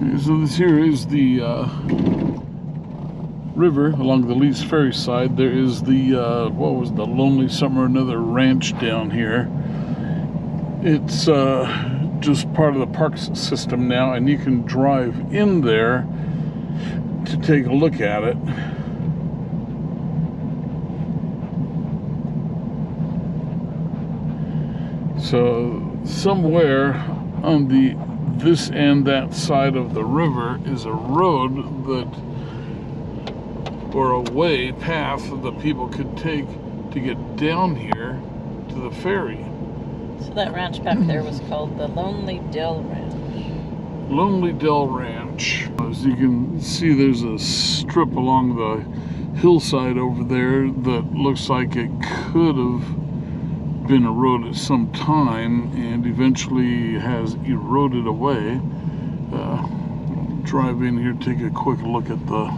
So this here is the river along the Lee's Ferry side. There is the what was the Lonely something or another ranch down here. It's just part of the park system now, and you can drive in there to take a look at it. So somewhere on this and that side of the river is a road or a path that people could take to get down here to the ferry. So that ranch back there was called the Lonely Dell Ranch. Lonely Dell Ranch. As you can see, there's a strip along the hillside over there that looks like it could have been a road at some time and eventually has eroded away. Drive in here, take a quick look at the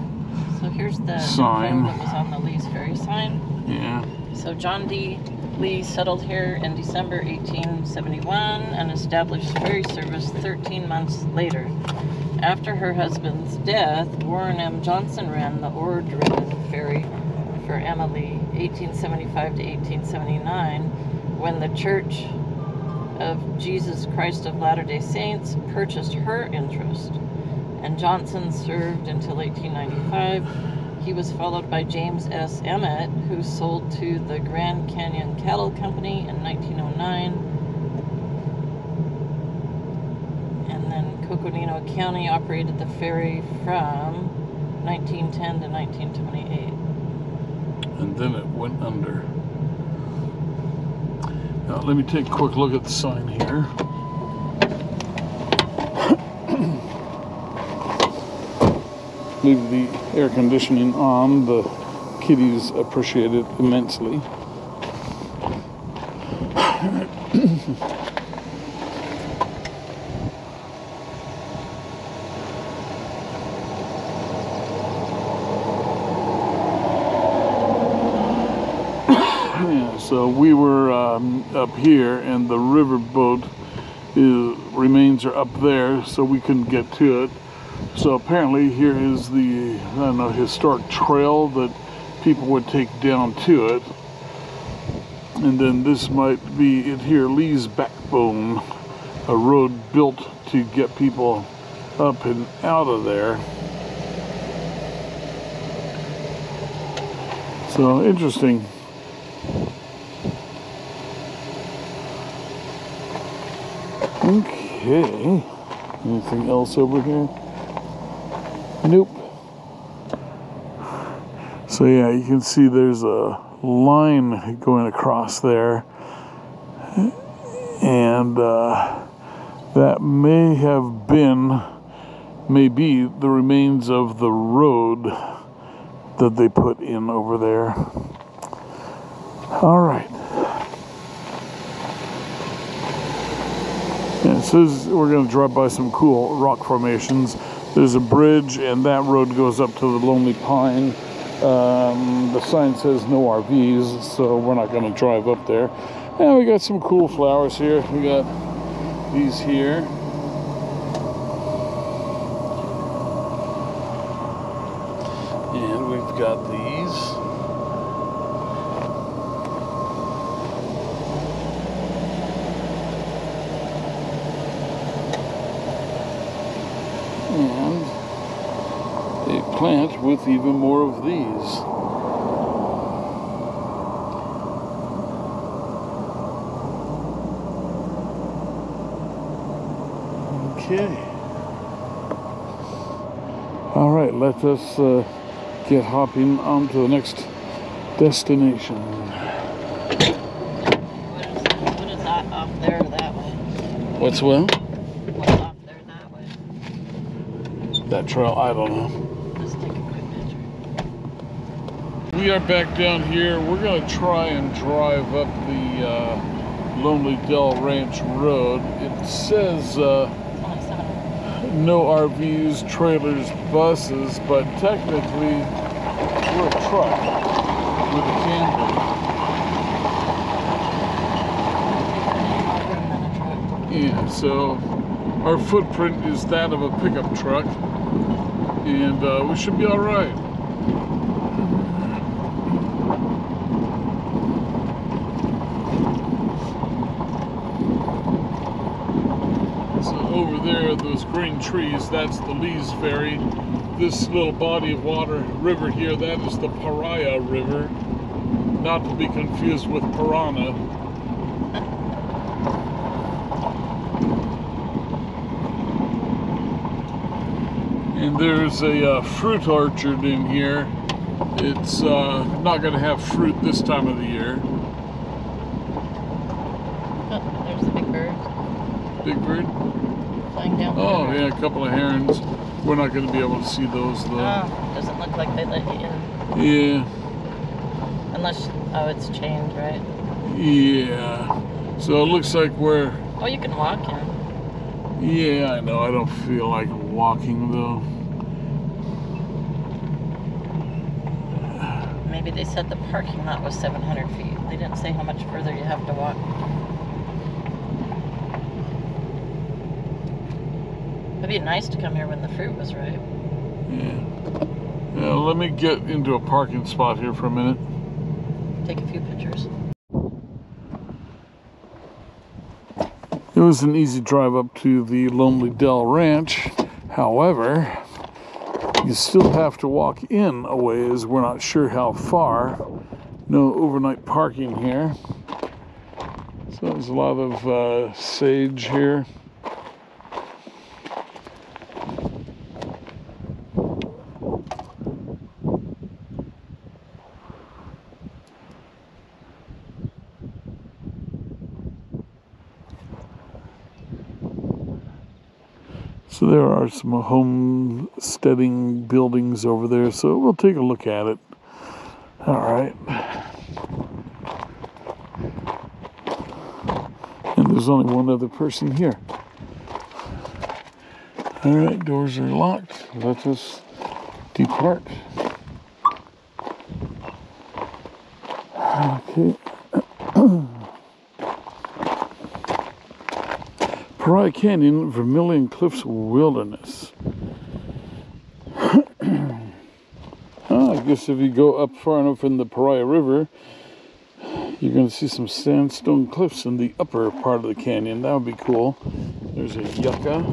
So here's the sign that was on the Lee's Ferry sign. Yeah. So John D. Lee settled here in December 1871 and established ferry service 13 months later. After her husband's death, Warren M. Johnson ran the oar-driven ferry for Emma Lee, 1875 to 1879, when the Church of Jesus Christ of Latter-day Saints purchased her interest, and Johnson served until 1895. He was followed by James S. Emmett, who sold to the Glen Canyon Cattle Company in 1909. And then Coconino County operated the ferry from 1910 to 1928. And then it went under. Now let me take a quick look at the sign here. Leave the air conditioning on. The kitties appreciate it immensely. Yeah, so we were up here, and the riverboat remains are up there, so we couldn't get to it. So apparently here is the, I don't know, historic trail that people would take down to it. And then this might be it here, Lee's Backbone, a road built to get people up and out of there. So interesting. Okay, anything else over here? Nope. So yeah, you can see there's a line going across there, and that may be the remains of the road that they put in over there. All right. Yeah, it says we're going to drive by some cool rock formations. There's a bridge, and that road goes up to the Lonely Pine. The sign says no RVs, so we're not going to drive up there. And we got some cool flowers here. We got these here. And we've got these. And a plant with even more of these. Okay. All right, let us get hopping on to the next destination. What is that off there that way? What's what? What's off there that way? That trail, I don't know. Let's take a quick picture. We are back down here. We're going to try and drive up the Lonely Dell Ranch Road. It says no RVs, trailers, buses, but technically we're a truck with a camper. Yeah, so Our footprint is that of a pickup truck, and we should be all right. So over there, those green trees, that's the Lee's Ferry. This little body of water, river here, that is the Pariah River, not to be confused with Piranha. And there's a fruit orchard in here. It's not going to have fruit this time of the year. Oh, there's the big bird. Big bird? Flying down. Oh, yeah, a couple of herons. We're not going to be able to see those, though. Oh, doesn't look like they let you in. Yeah. Unless, oh, it's chained, right? Yeah. So it looks like we're... Oh, you can walk in. Yeah, I know. I don't feel like walking, though. Maybe they said the parking lot was 700 feet. They didn't say how much further you have to walk. It'd be nice to come here when the fruit was ripe. Yeah. Let me get into a parking spot here for a minute. Take a few pictures. It was an easy drive up to the Lonely Dell Ranch. However, you still have to walk in a ways. We're not sure how far. No overnight parking here. So there's a lot of sage here. So there are some homesteading buildings over there, so we'll take a look at it. All right. And there's only one other person here. All right, doors are locked. Let us depart. Okay. Glen Canyon, Vermilion Cliffs Wilderness. I guess if you go up far enough in the Pariah River, you're going to see some sandstone cliffs in the upper part of the canyon. That would be cool. There's a yucca.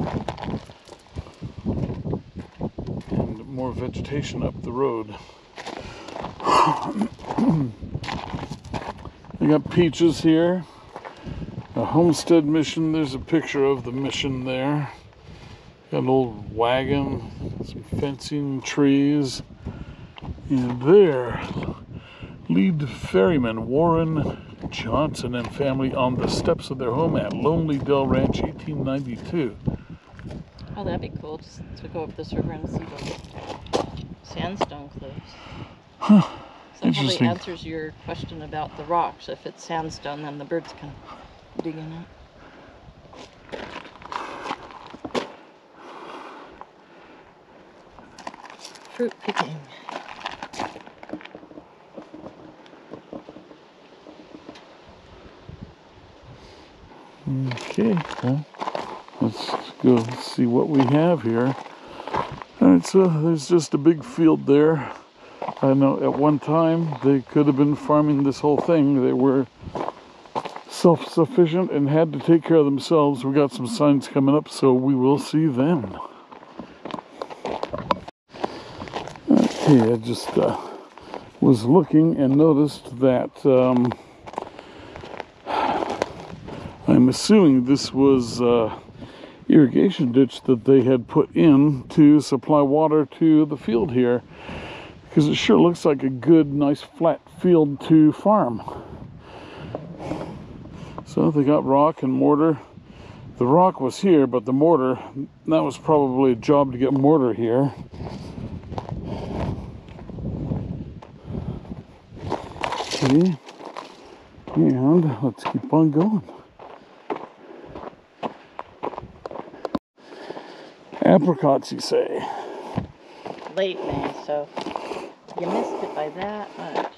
And more vegetation up the road. They got peaches here. A homestead mission. There's a picture of the mission there. Got an old wagon, some fencing, trees. And there, lead ferryman Warren Johnson and family on the steps of their home at Lonely Dell Ranch, 1892. Oh, that'd be cool just to go up this river and see the sandstone cliffs. Huh. So that probably Interesting. answers your question about the rocks. If it's sandstone, then the birds can dig in it. Fruit picking. Okay, well, let's go see what we have here. All right, so there's just a big field there. I know at one time they could have been farming this whole thing. They were self-sufficient and had to take care of themselves. We got some signs coming up, so we will see them. Okay, I just was looking and noticed that I'm assuming this was irrigation ditch that they had put in to supply water to the field here, because it sure looks like a good, nice flat field to farm. So they got rock and mortar. The rock was here, but the mortar, that was probably a job to get mortar here. Okay, and let's keep on going. Apricots, you say? Late May, so you missed it by that much.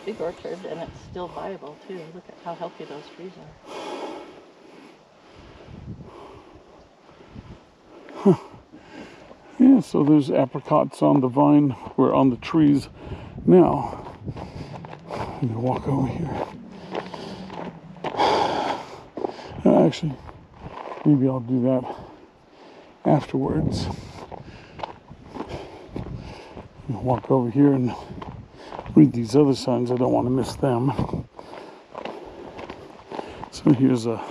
big orchard, and it's still viable too. Look at how healthy those trees are. Yeah, so there's apricots on the vine, or on the trees now. Let me walk over here. Actually, maybe I'll do that afterwards. I'll walk over here and read these other signs. I don't want to miss them. So here's a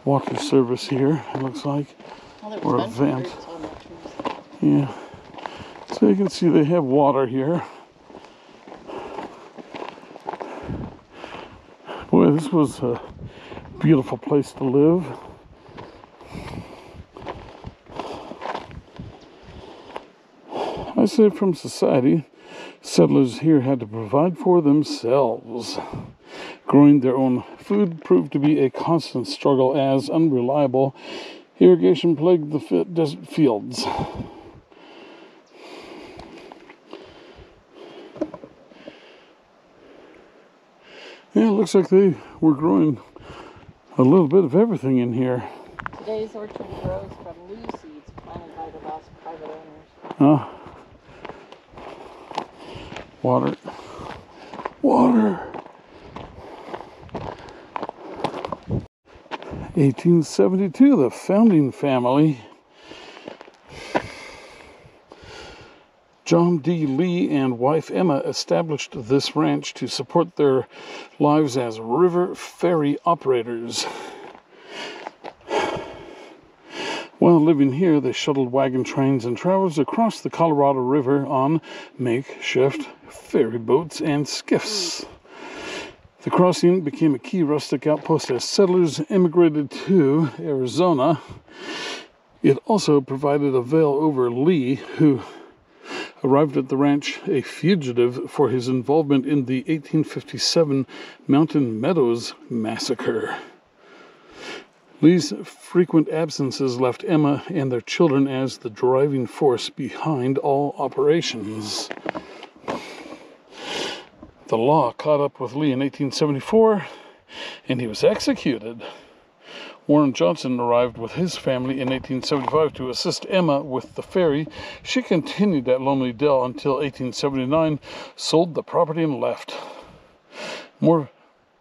water service here, it looks like, or a vent. Yeah. So you can see they have water here. Boy, this was a beautiful place to live. I say from society, settlers here had to provide for themselves. Growing their own food proved to be a constant struggle as unreliable irrigation plagued the desert fields. Yeah, it looks like they were growing a little bit of everything in here. Today's orchard grows from new seeds planted by the last private owners. Water. Water. 1872, the founding family. John D. Lee and wife Emma established this ranch to support their lives as river ferry operators. While living here, they shuttled wagon trains and travelers across the Colorado River on makeshift ferry boats and skiffs. The crossing became a key rustic outpost as settlers immigrated to Arizona. It also provided a veil over Lee, who arrived at the ranch a fugitive for his involvement in the 1857 Mountain Meadows Massacre. Lee's frequent absences left Emma and their children as the driving force behind all operations. The law caught up with Lee in 1874, and he was executed. Warren Johnson arrived with his family in 1875 to assist Emma with the ferry. She continued at Lonely Dell until 1879, sold the property, and left. More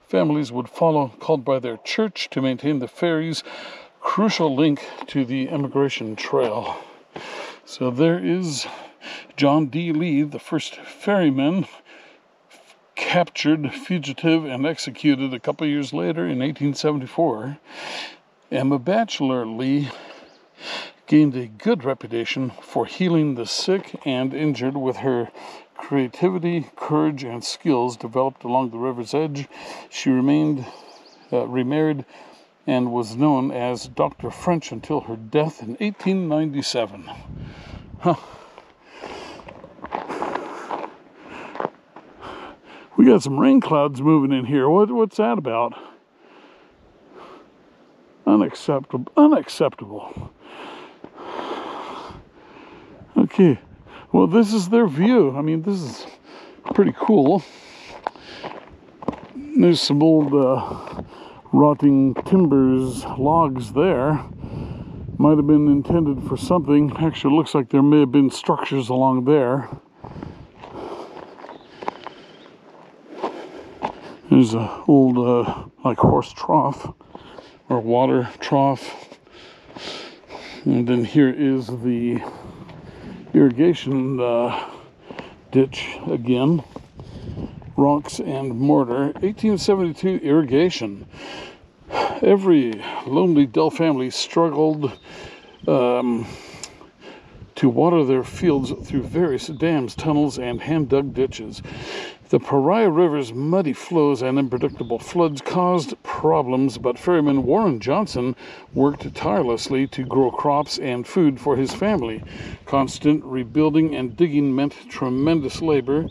families would follow, called by their church to maintain the ferry's crucial link to the immigration trail. So there is John D. Lee, the first ferryman, captured, fugitive, and executed a couple years later in 1874. Emma Batchelor Lee gained a good reputation for healing the sick and injured with her creativity, courage, and skills developed along the river's edge. She remarried and was known as Dr. French until her death in 1897. Huh. We got some rain clouds moving in here. What's that about? Unacceptable. Unacceptable. Okay. Well, this is their view. I mean, this is pretty cool. There's some old rotting timbers, logs there. Might have been intended for something. Actually, it looks like there may have been structures along there. There's an old, like horse trough or water trough. And then here is the irrigation ditch again. Rocks and mortar. 1872 irrigation. Every Lonely Dell family struggled to water their fields through various dams, tunnels, and hand-dug ditches. The Pariah River's muddy flows and unpredictable floods caused problems, but ferryman Warren Johnson worked tirelessly to grow crops and food for his family. Constant rebuilding and digging meant tremendous labor,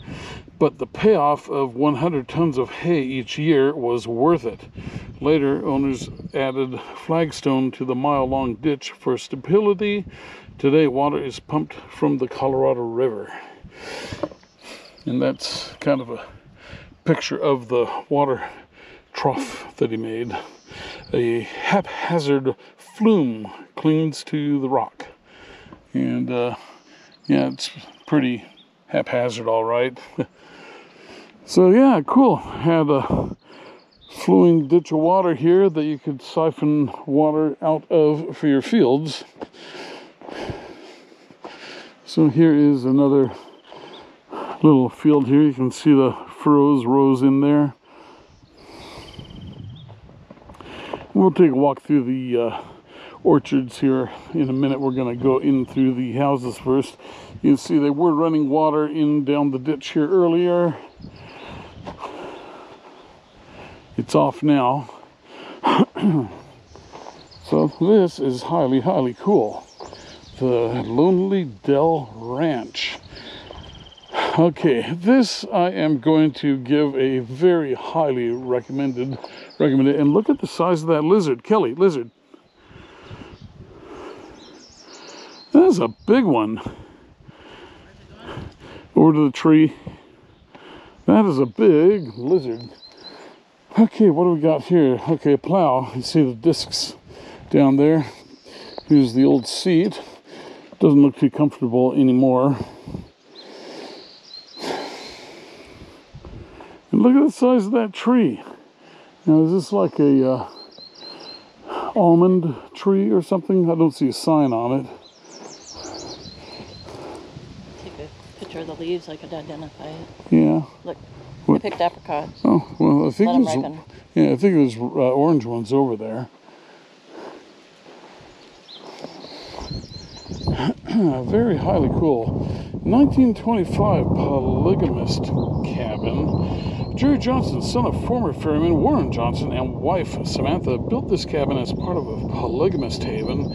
but the payoff of 100 tons of hay each year was worth it. Later, owners added flagstone to the mile-long ditch for stability. Today, water is pumped from the Colorado River. And that's kind of a picture of the water trough that he made. A haphazard flume clings to the rock. And yeah, it's pretty haphazard, all right. So yeah, cool. Had a flowing ditch of water here that you could siphon water out of for your fields. So here is another little field here. You can see the furrows rows in there. We'll take a walk through the orchards here in a minute. We're going to go in through the houses first. You can see they were running water in down the ditch here earlier. It's off now. So this is highly, highly cool. The Lonely Dell Ranch. Okay, this I am going to give a very highly recommended. And look at the size of that lizard. Kelly, lizard. That is a big one. Over to the tree. That is a big lizard. Okay, what do we got here? Okay, a plow. You see the discs down there. Here's the old seat. Doesn't look too comfortable anymore. And look at the size of that tree. Now, is this like a almond tree or something? I don't see a sign on it. Take a picture of the leaves, I could identify it. Yeah. Look, What? I picked apricots. Oh, well, I think Let 'em there's, ripen. yeah, I think there's orange ones over there. Very highly cool. 1925 polygamist cabin. Jerry Johnson, son of former ferryman Warren Johnson and wife Samantha, built this cabin as part of a polygamist haven.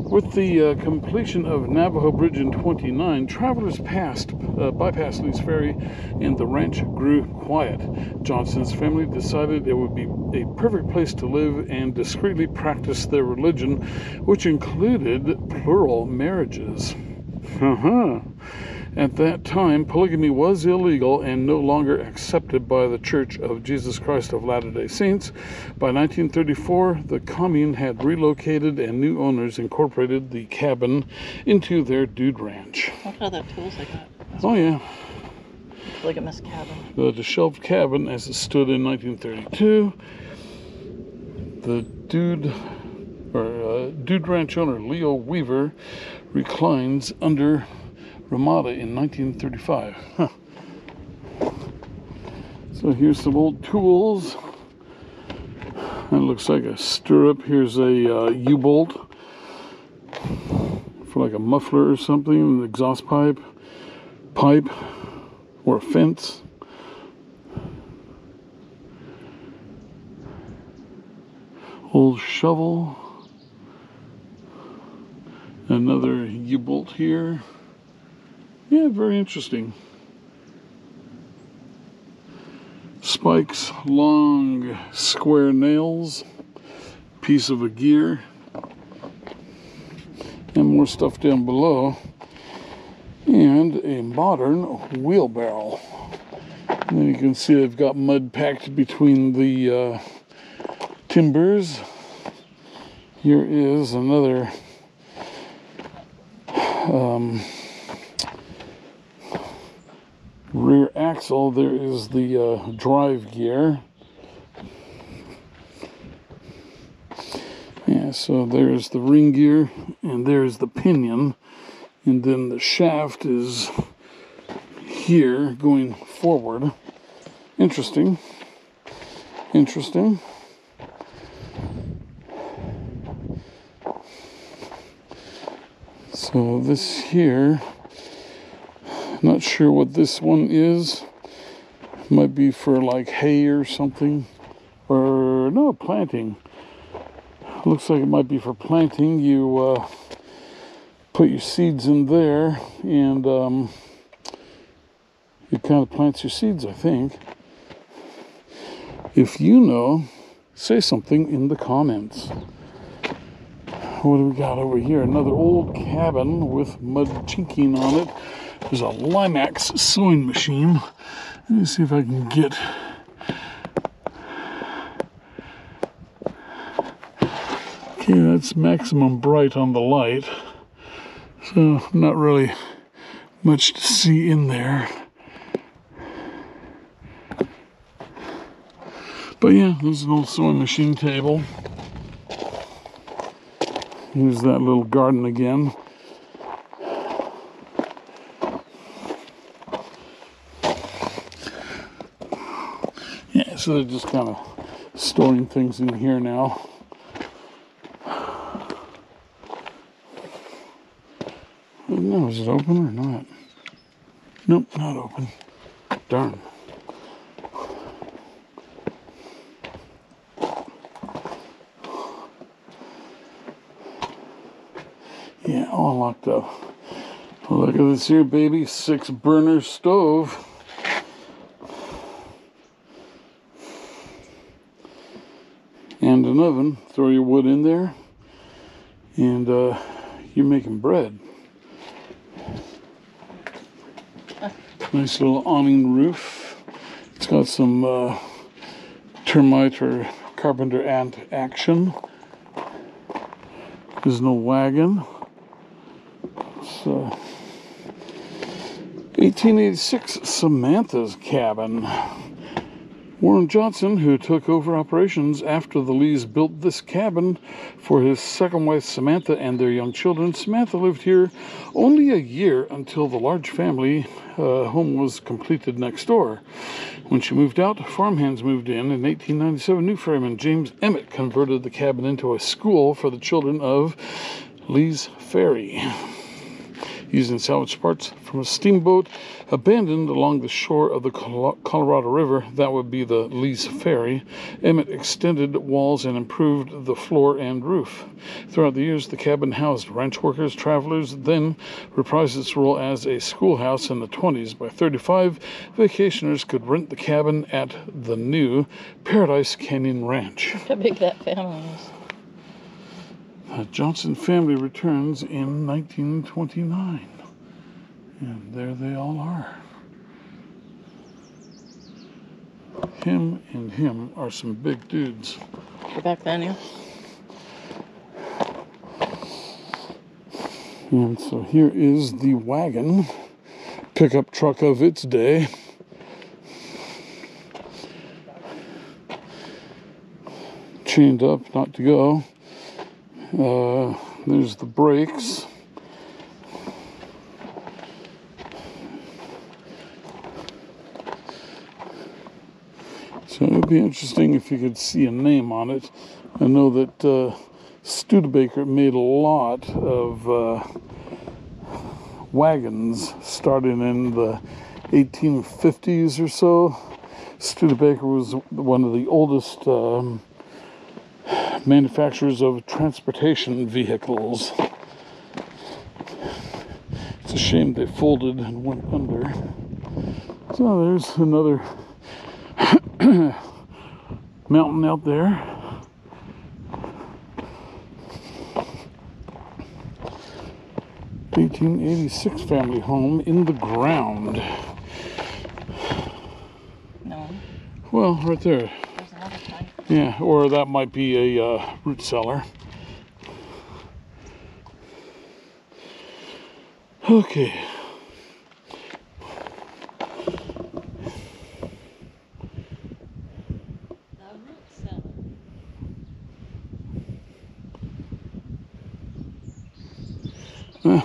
With the completion of Navajo Bridge in 29, travelers bypassed Lee's Ferry, and the ranch grew quiet. Johnson's family decided it would be a perfect place to live and discreetly practice their religion, which included plural marriages. At that time, polygamy was illegal and no longer accepted by the Church of Jesus Christ of Latter-day Saints. By 1934, the commune had relocated and new owners incorporated the cabin into their dude ranch. Look at all the tools I got. Oh yeah. Polygamous cabin. The shelved cabin as it stood in 1932. The dude ranch owner Leo Weaver reclines under Ramada in 1935. Huh. So here's some old tools. That looks like a stirrup. Here's a U-bolt for like a muffler or something, an exhaust pipe, or a fence. Old shovel. Another U-bolt here. Yeah, very interesting. Spikes, long square nails, piece of a gear, and more stuff down below, and a modern wheelbarrow. And then you can see they've got mud packed between the timbers. Here is another rear axle. There is the drive gear. Yeah, so there's the ring gear and there's the pinion, and then the shaft is here going forward. Interesting. So this here, not sure what this one is. Might be for like hay or something, or no, planting. Looks like it might be for planting. You put your seeds in there, and it kind of plants your seeds, I think. If you know, say something in the comments. What do we got over here? Another old cabin with mud chinking on it. There's a Limax sewing machine. Let me see if I can get Okay, that's maximum bright on the light, so not really much to see in there. But yeah, there's an old sewing machine table. Here's that little garden again. Yeah, so they're just kind of storing things in here now. I don't know, is it open or not? Nope, not open. Darn. Yeah, all locked up. Look at this here, baby. 6-burner stove. And an oven. Throw your wood in there. And you're making bread. Nice little awning roof. It's got some termite or carpenter ant action. There's no wagon. So, 1886, Samantha's cabin. Warren Johnson, who took over operations after the Lees built this cabin for his second wife Samantha and their young children. Samantha lived here only a year until the large family home was completed next door. When she moved out, farmhands moved in. In 1897, new ferryman James Emmett converted the cabin into a school for the children of Lee's Ferry. Using salvage parts from a steamboat abandoned along the shore of the Colorado River, that would be the Lee's Ferry, Emmett extended walls and improved the floor and roof. Throughout the years, the cabin housed ranch workers, travelers, then reprised its role as a schoolhouse in the 20s. By 35, vacationers could rent the cabin at the new Paradise Canyon Ranch. How big that family is. The Johnson family returns in 1929. And there they all are. Him and him are some big dudes. Go back then, yeah. And so here is the wagon, pickup truck of its day. Chained up, not to go. There's the brakes. So it would be interesting if you could see a name on it. I know that Studebaker made a lot of wagons starting in the 1850s or so. Studebaker was one of the oldest manufacturers of transportation vehicles. It's a shame they folded and went under. So there's another mountain out there. (1886) family home in the ground. No. Well, right there. There's another kind. Yeah, or that might be a root cellar. Okay. The root cellar.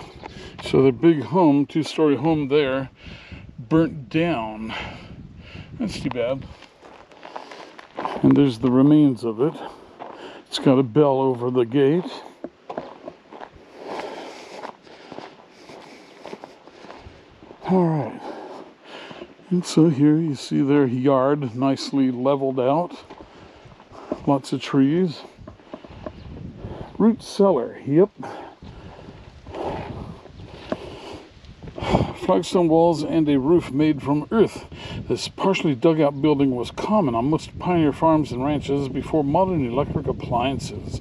So the big home, 2-story home there, burnt down. That's too bad. And there's the remains of it. It's got a bell over the gate. All right. And so here you see their yard nicely leveled out. Lots of trees. Root cellar, yep. Flagstone walls and a roof made from earth. This partially dug out building was common on most pioneer farms and ranches before modern electric appliances.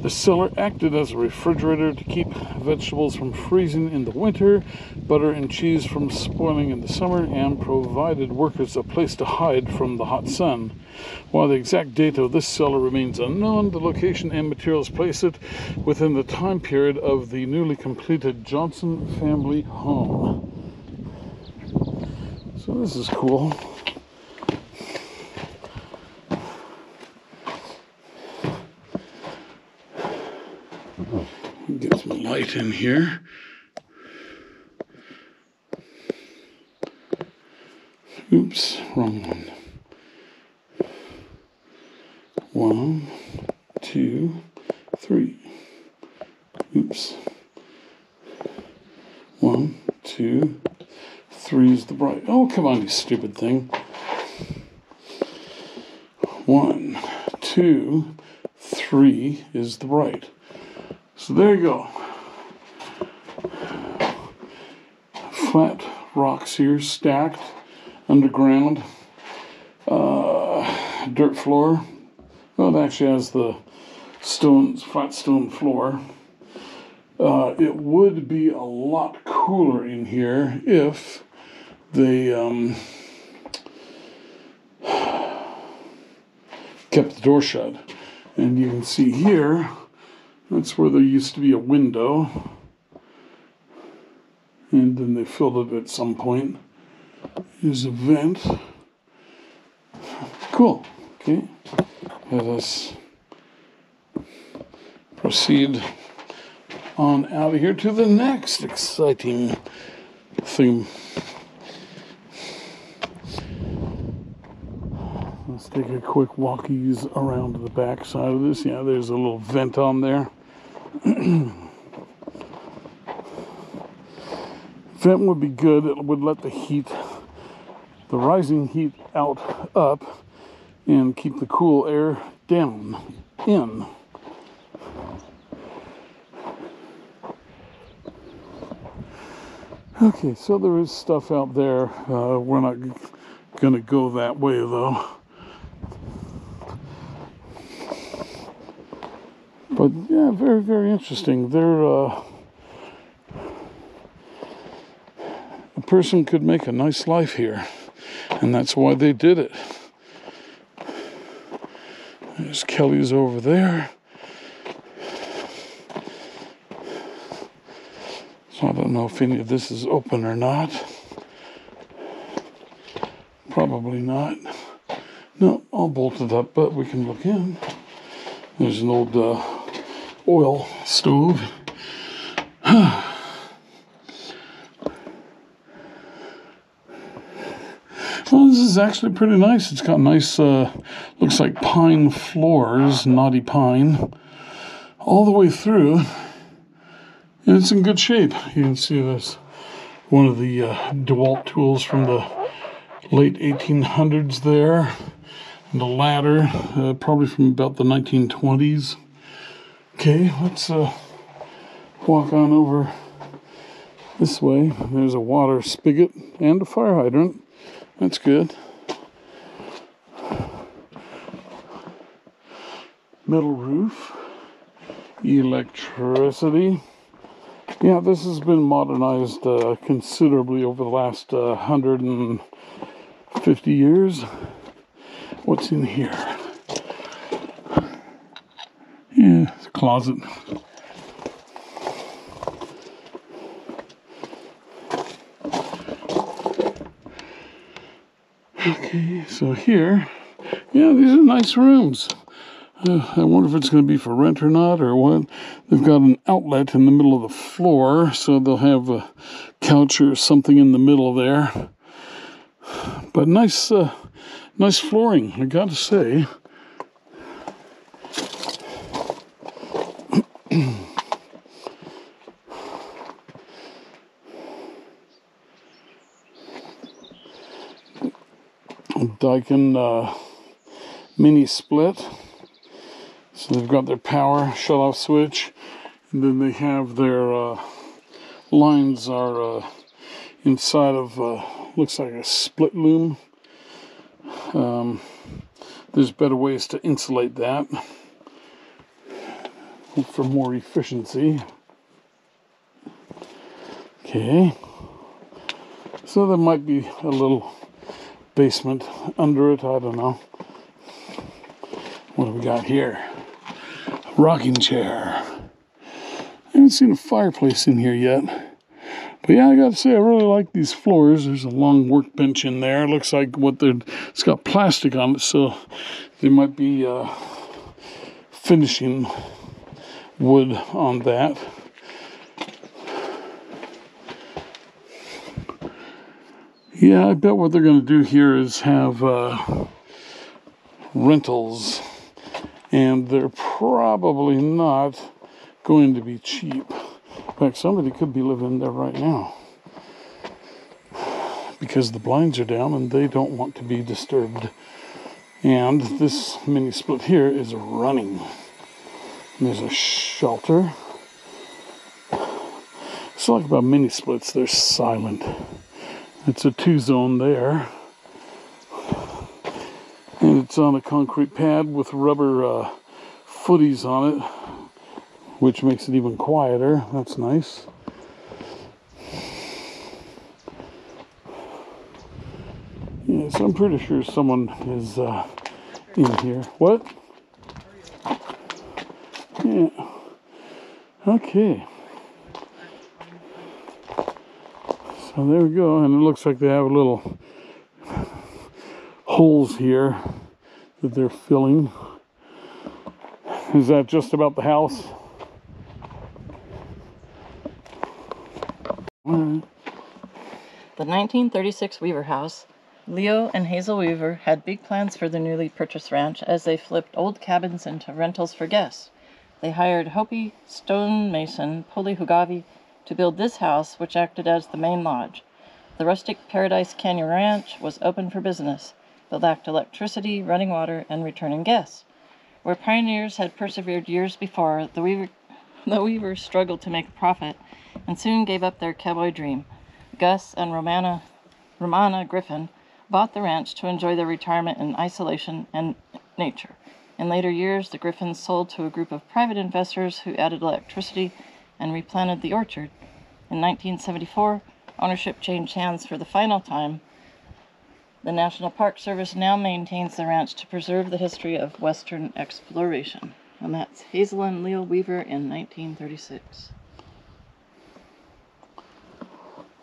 The cellar acted as a refrigerator to keep vegetables from freezing in the winter, butter and cheese from spoiling in the summer, and provided workers a place to hide from the hot sun. While the exact date of this cellar remains unknown, the location and materials place it within the time period of the newly completed Johnson family home. So this is cool. Get some light in here. Oops, wrong one. 1, 2, 3. Oops. 1, 2, 3 is the bright. Oh, come on, you stupid thing. 1, 2, 3 is the bright. So there you go. Flat rocks here, stacked underground. Dirt floor. Well, it actually has the flat stone floor. It would be a lot cooler in here if they kept the door shut. And you can see here, that's where there used to be a window, and then they filled it at some point. Here's a vent. Cool. Okay, let us proceed on out of here to the next exciting thing. Let's take a quick walkies around to the back side of this. Yeah, there's a little vent on there. Vent would be good. It would let the heat, the rising heat up, and keep the cool air down, in. Okay, so there is stuff out there. We're not gonna go that way though. But yeah, very, very interesting. A person could make a nice life here, and that's why they did it. There's Kelly's over there. So I don't know if any of this is open or not. Probably not. No, all bolted up, but we can look in. There's an old oil stove. Well, this is actually pretty nice. It's got nice, looks like pine floors, knotty pine, all the way through. And it's in good shape. You can see this, one of the DeWalt tools from the late 1800s there. And a ladder, probably from about the 1920s. Okay, let's walk on over this way. There's a water spigot and a fire hydrant. That's good. Metal roof. Electricity. Yeah, this has been modernized considerably over the last 150 years. What's in here? Yeah, it's a closet. Okay, so here, yeah, these are nice rooms. I wonder if it's going to be for rent or not, or what. They've got an outlet in the middle of the floor, so they'll have a couch or something in the middle there. But nice, nice flooring, I gotta say. Daikin mini split. So they've got their power shut-off switch, and then they have their lines are inside of looks like a split loom. There's better ways to insulate that. for more efficiency. Okay. So there might be a little basement under it. I don't know. What do we got here? Rocking chair. I haven't seen a fireplace in here yet. But yeah, I gotta say, I really like these floors. There's a long workbench in there. It looks like it's got plastic on it, so there might be finishing wood on that. Yeah, I bet what they're gonna do here is have rentals, and they're probably not going to be cheap. In fact, somebody could be living there right now because the blinds are down and they don't want to be disturbed. And this mini split here is running. And there's a shelter. It's like about mini splits, they're silent. It's a 2-zone there. And it's on a concrete pad with rubber footies on it, which makes it even quieter. That's nice. Yeah, so I'm pretty sure someone is in here. What? Yeah. Okay. So there we go, and it looks like they have little holes here that they're filling. Is that just about the house? All right. The 1936 Weaver house. Leo and Hazel Weaver had big plans for the newly purchased ranch as they flipped old cabins into rentals for guests. They hired Hopi stonemason Poli Hugavi to build this house, which acted as the main lodge. The rustic Paradise Canyon Ranch was open for business, but lacked electricity, running water, and returning guests. Where pioneers had persevered years before, the Weavers struggled to make a profit and soon gave up their cowboy dream. Gus and Romana Griffin bought the ranch to enjoy their retirement in isolation and nature. In later years, the Griffins sold to a group of private investors who added electricity and replanted the orchard. In 1974, ownership changed hands for the final time. The National Park Service now maintains the ranch to preserve the history of Western exploration. And that's Hazel and Leo Weaver in 1936.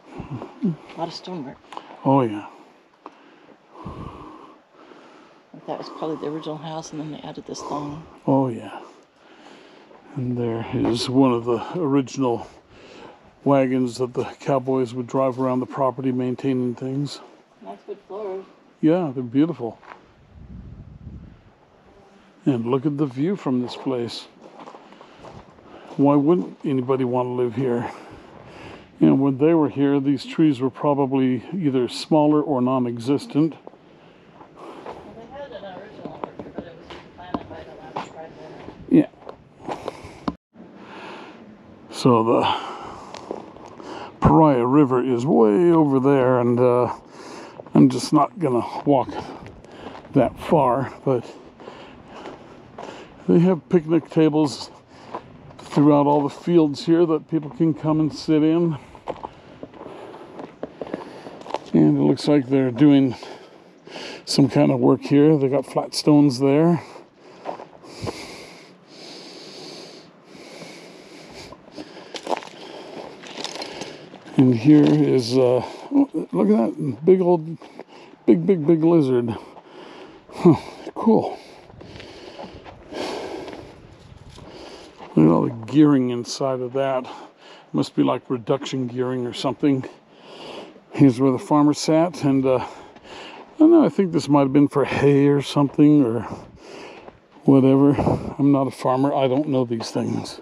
A lot of stonework. Oh, yeah. That was probably the original house, and then they added this long. Oh, yeah. And there is one of the original wagons that the cowboys would drive around the property maintaining things. Nice wood floors. Yeah, they're beautiful. And look at the view from this place. Why wouldn't anybody want to live here? And when they were here, these trees were probably either smaller or non-existent. Well, they had an original orchard, but it was planted by the last tribe owner. Yeah. So the Pariah River is way over there, and I'm just not gonna walk that far, but they have picnic tables throughout all the fields here that people can come and sit in. And it looks like they're doing some kind of work here. They got flat stones there. And here is, oh, look at that big old, big lizard. Huh, cool. Look at all the gearing inside of that. Must be like reduction gearing or something. Here's where the farmer sat, and I don't know, I think this might have been for hay or something or whatever. I'm not a farmer, I don't know these things.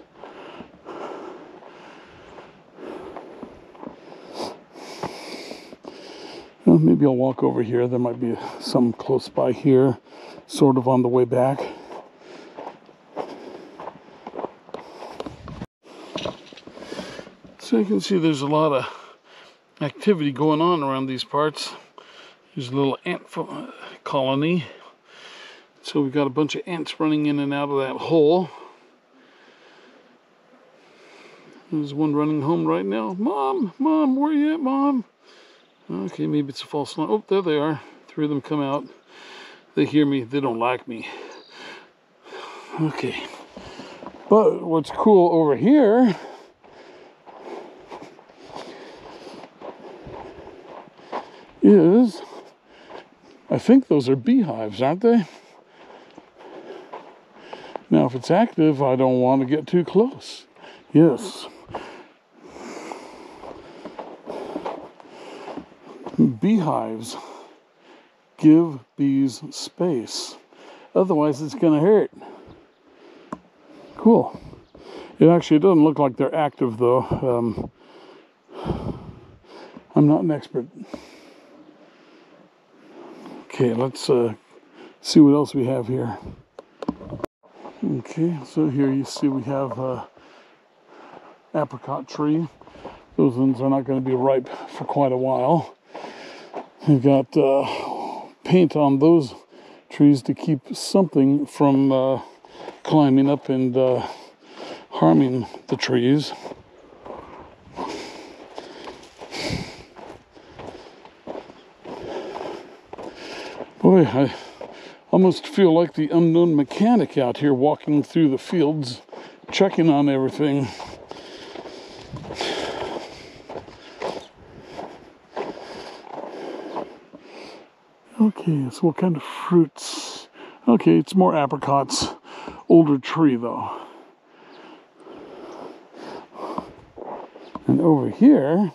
Well, maybe I'll walk over here. There might be some close by here, sort of on the way back. So you can see there's a lot of activity going on around these parts. There's a little ant colony. So we've got a bunch of ants running in and out of that hole. There's one running home right now. Mom, Mom, where you at, Mom? Okay, maybe it's a false alarm. Oh, there they are. 3 of them come out. They hear me. They don't like me. Okay. But what's cool over here is, I think those are beehives, aren't they? Now, if it's active, I don't want to get too close. Yes. Beehives give bees space. Otherwise, it's going to hurt. Cool. It actually doesn't look like they're active, though. I'm not an expert. Okay, let's see what else we have here. Okay, so here you see we have apricot tree. Those ones are not going to be ripe for quite a while. We've got paint on those trees to keep something from climbing up and harming the trees. Boy, I almost feel like the unknown mechanic out here walking through the fields, checking on everything. Okay, so what kind of fruits? Okay, it's more apricots. Older tree, though. And over here,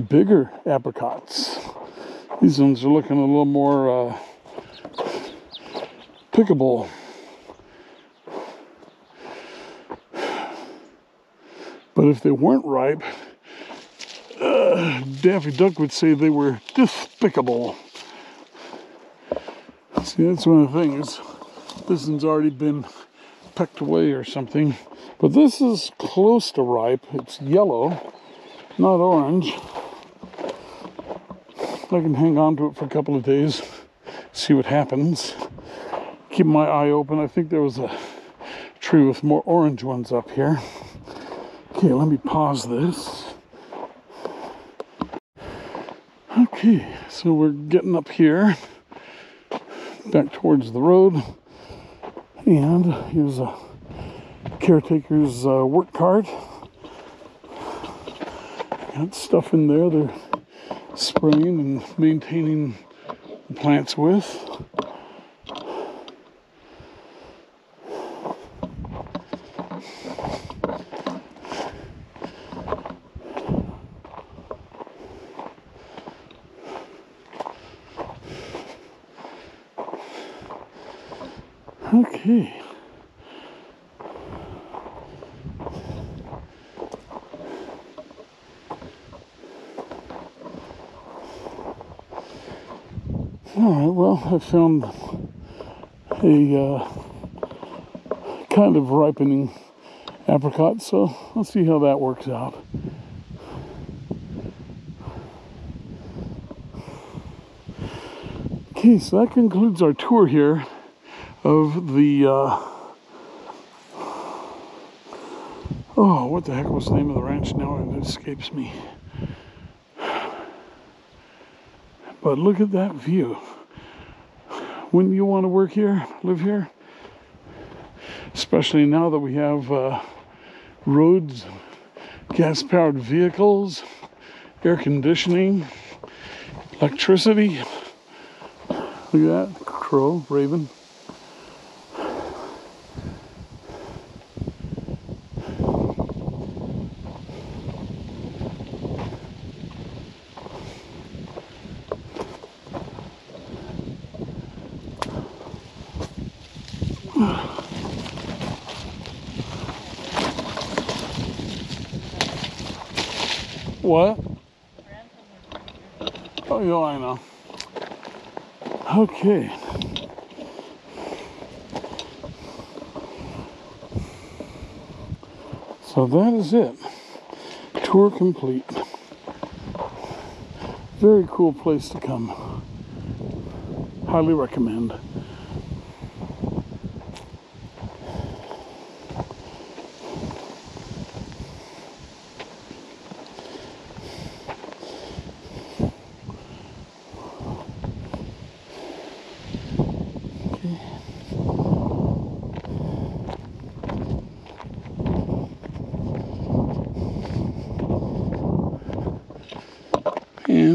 bigger apricots. These ones are looking a little more pickable. But if they weren't ripe, Daffy Duck would say they were despicable. See, that's one of the things. This one's already been pecked away or something. But this is close to ripe. It's yellow, not orange. I can hang on to it for a couple of days, see what happens. Keep my eye open. I think there was a tree with more orange ones up here. Okay, let me pause this. Okay, so we're getting up here, back towards the road. And here's a caretaker's work cart. Got stuff in there they're spraying and maintaining the plants with. Okay. All right, well, I found a kind of ripening apricot, so let's see how that works out. Okay, so that concludes our tour here of the, oh, what the heck was the name of the ranch now? It escapes me. But look at that view. Wouldn't you want to work here, live here? Especially now that we have roads, gas-powered vehicles, air conditioning, electricity. Look at that, crow, raven. What? Oh, yeah, I know. Okay. So that is it. Tour complete. Very cool place to come. Highly recommend.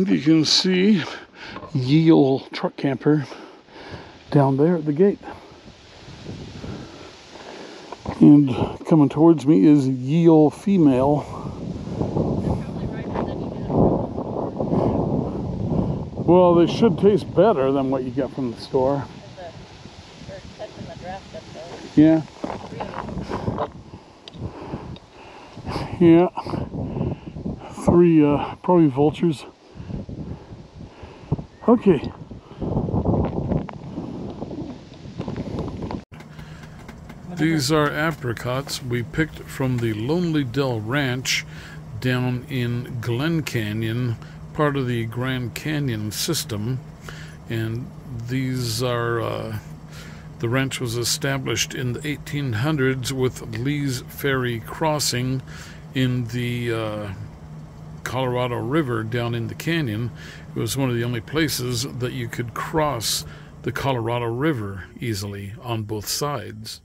And you can see ye old truck camper down there at the gate. And coming towards me is ye old female. Well, they should taste better than what you get from the store. They're catching the draft up there. Yeah. Yeah. Three, probably vultures. Okay. These are apricots we picked from the Lonely Dell Ranch down in Glen Canyon, part of the Grand Canyon system. And these are, the ranch was established in the 1800s with Lee's Ferry crossing in the Colorado River down in the canyon. It was one of the only places that you could cross the Colorado River easily on both sides.